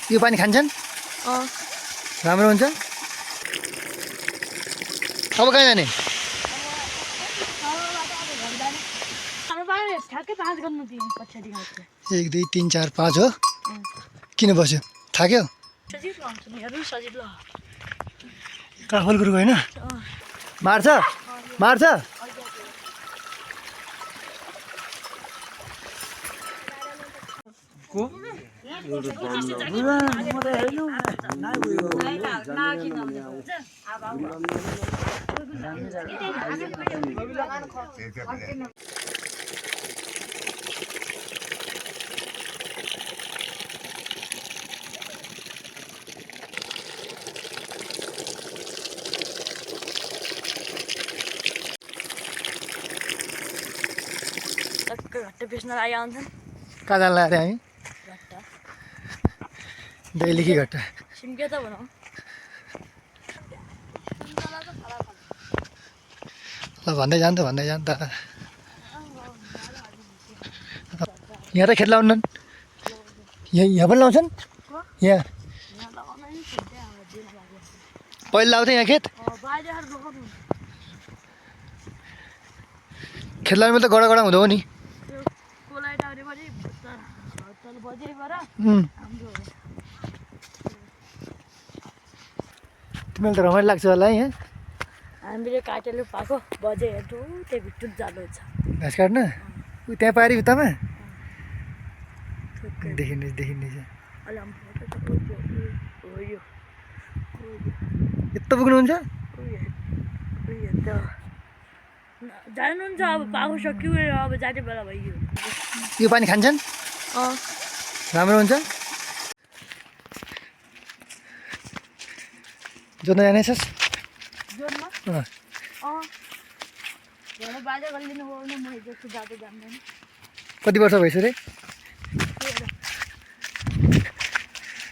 यो पानी खान्छन् राम्रो हुन्छ अब कहाँ जाने एक दुई तिन चार पाँच हो किन बस्यो थाक्यो काफल गुरुको होइन मार्छ मार्छ घट्टा बेच्न लागि आउँछन् कहाँ जान लाग्यो हामी घट्टा दैलेखी घट्टा सिम्के त भनौँ ल भन्दै जान्छ यहाँ त खेत लाउनु यहाँ पनि लाउँछन् यहाँ पहिला लाउँथे यहाँ खेत खेत लाउनु त गडा हुँदो हो नि तिमीलाई त रमाइलो लाग्छ होला है यहाँ हामीले काटेर पाएको बजे हेर्नु त्यहाँ भित्र जानु छ घाँस काट्न त्यहाँ पारी उतामा देखिने यत्रो पुग्नुहुन्छ जानुहुन्छ अब पाएको सक्यो अब जाने बेला भइयो यो पानी खान्छन् राम्रो हुन्छ जोत्न जानेछस् बाजा गरिदिनु भयो भने म जस्तो जाँदै जान्दैन कति वर्ष भइसक्यो रे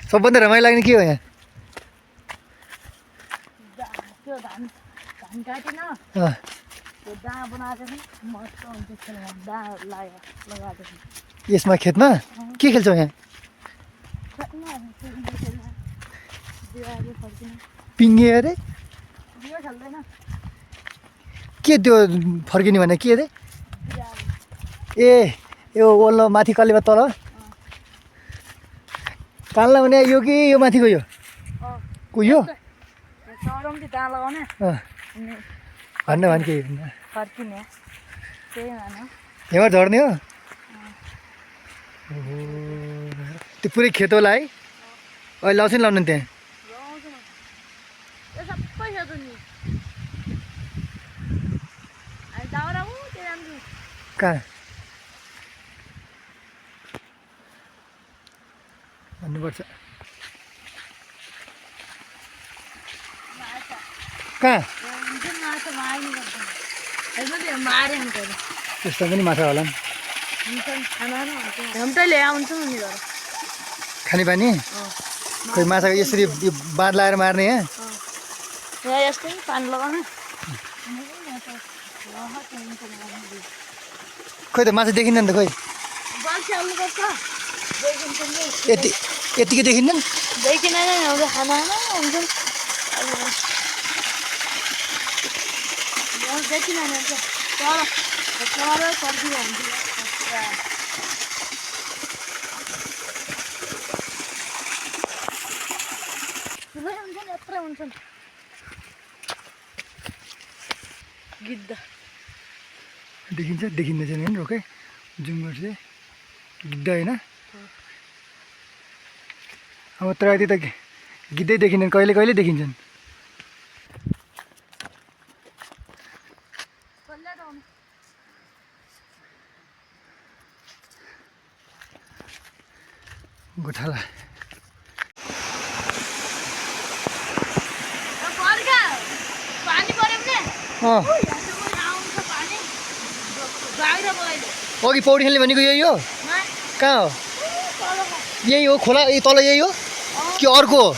सबभन्दा रमाइलो लाग्ने के हो यहाँ त्यो धान काटेन त्यो दाँ बनाएको पनि मस्त हुन्छ खेल्न दाँ लगाएको यसमा खेतमा के खेल्छौ यहाँ पिङ्गे अरे बियो खेल्दैन के त्यो फर्किने भने के अरे ए यो ओल्लो माथि कलेमा तल कान्ला भने यो कि यो माथिको यो को यो चढाउँथ्यो दाँ लगाउने भन्न के फर्किने त्यही भन यहाँ झर्ने हो त्यो पुरै खेत होला है अहिले लाउँछ नि लाउनु त्यहाँ सबै छ नि दाउरा कहाँ भन्नुपर्छ कहाँ त्यस्तो पनि माछा होला नि हमटैले आउँछ नि खाने पानी खोइ माछाको यसरी बाँध लगाएर मार्ने यहाँ यस्तै पानी लगाउने खोइ त माछा देखिन्न नि त खोइ यतिकै देखिन्न नि देखिँदैन नि खाना हुन्छ देखिँदैन तर सब्जीमा हुन्छ ठुलै हुन्छन् यत्रो हुन्छन् गिद्दा देखिन्न चाहिँ नि रोके जुम गर्छ गिद्दा होइन अब तर यति त गिद्दै देखिँदैन कहिले देखिन्छन् गोठाला अघि पौडी खेल्ने भनेको यही हो कहाँ हो यही हो खोला तल यही हो कि अर्को हो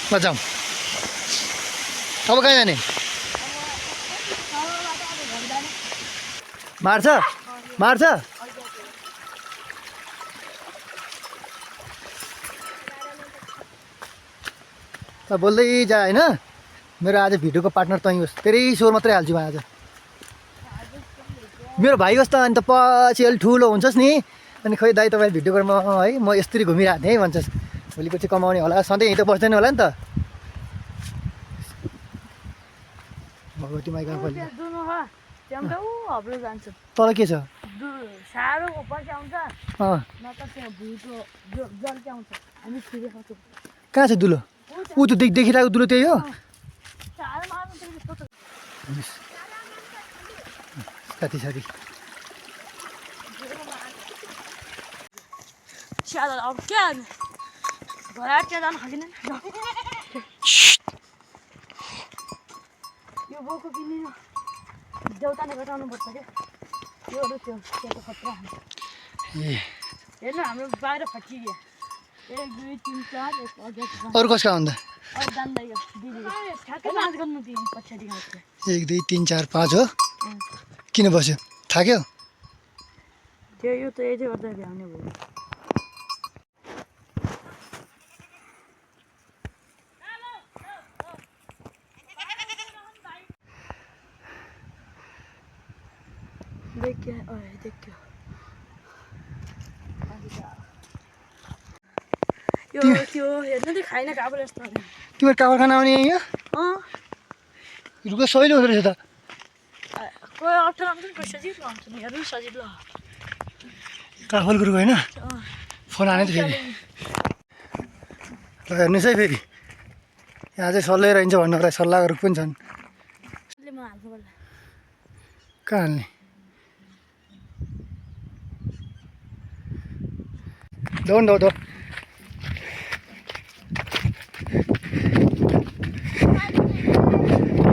ल जाउँ अब कहाँ जाने मार्छ त बोल्दै जा होइन मेरो आज भिडियोको पार्टनर तँ होस् तेरै स्वर मात्रै हाल्छु म आज मेरो भाइ होस् त अनि त पछि अलिक ठुलो हुन्छस् नि अनि खोइ दाइ तपाईँ भिडियो गरेर है म यस्तरी घुमिरहेको थिएँ है भन्छस् भोलिपछि कमाउने होला सधैँ यहीँ त बस्दैन होला नि त भगवती माइका खोली तल के छ साह्रो पछि आउँछ अँ न त त्यहाँ भुइँको जल्के आउँछ हामी छिरे खाउँछौँ कहाँ छ दुलो ऊ त्यो देखिरहेको दुलो त्यही हो साह्रो मार्नु त्यस्तो त साथी साथी स्यादा अब क्या घर आएर त्यहाँ जानु खाँदैन यो बोको किनिनु देउताले घटाउनुपर्छ क्या योहरू त्यो त्यहाँको खतरा ए हेर्नु हाम्रो बाहिर फटियो 1 2 3 4 एक अझै अरू कसका भन्दा अब जान्दै यो दिदीले ठ्याक्कै नाच गर्नु दिए पछाडि गाउँको 1 2 3 4 5 हो किन बस्यो थाक्यो त्यो यो त यति गर्दा भ्याउने भयो देखियो देखियो यो त्यो हेर्नु त खाइन काबर यस्तो तिम्रो काबर खान आउने यहाँ रुको सहिलो हुँदो रहेछ त कोही अप्ठ्यारो हुन्छ नि कोही सजिलो हुन्छ नि हेर्नु सजिलो काफल गुरुको होइन फोन हाने त फेरि ल हेर्नुहोस् है फेरि यहाँ चाहिँ सल्लाह रहन्छ भन्नुलाई सल्लाहहरू पनि छन् म हाल्छु होला कहाँ हाल्ने दौड दौड दौड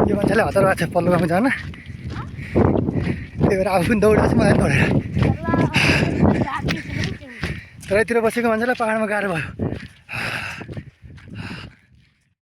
यो मान्छेले हतार भएको छ पल्लो गाउँमा जान त्यही भएर आफू पनि दौडाएको छु मलाई दौडेर तराईतिर बसेको मान्छेलाई पाहाडमा गाह्रो भयो